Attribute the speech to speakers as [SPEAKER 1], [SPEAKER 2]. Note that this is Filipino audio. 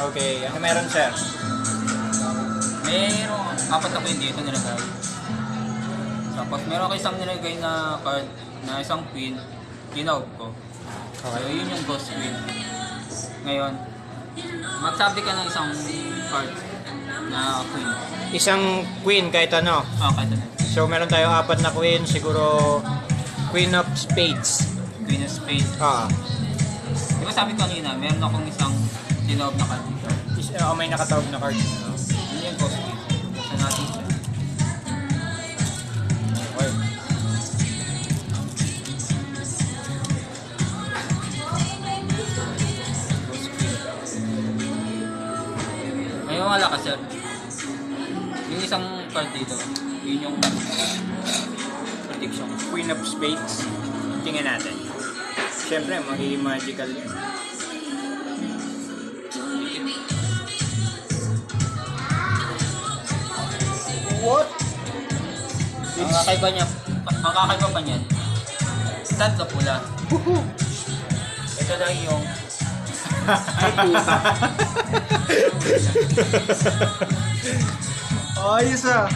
[SPEAKER 1] Okay, ano meron sir?
[SPEAKER 2] Meron, apat ako yung dito nilagay. Tapos meron ako isang nilagay na card na isang queen, tinawag ko. So yun yung ghost queen. Ngayon, magsabi ka ng isang card na queen.
[SPEAKER 1] Isang queen kahit ano.
[SPEAKER 2] Kahit ano.
[SPEAKER 1] So meron tayo apat na queen, siguro Queen of Spades.
[SPEAKER 2] Queen of Spades. Di ba sabi ko kanina, meron akong isang tinawag na card dito.
[SPEAKER 1] May nakatawag na card.
[SPEAKER 2] Yun yung ghost queen. Buksan natin siya.
[SPEAKER 1] Okay.
[SPEAKER 2] Ngayon wala ka sir. Yung isang card dito, yun yung prediction.
[SPEAKER 1] Queen of Spades. Tingnan natin. Siyempre, magiging magical yun. What?
[SPEAKER 2] Ang kakaiba pa niyan, tatlo pula. Ito lang yung ay puta.
[SPEAKER 1] Ayos ah.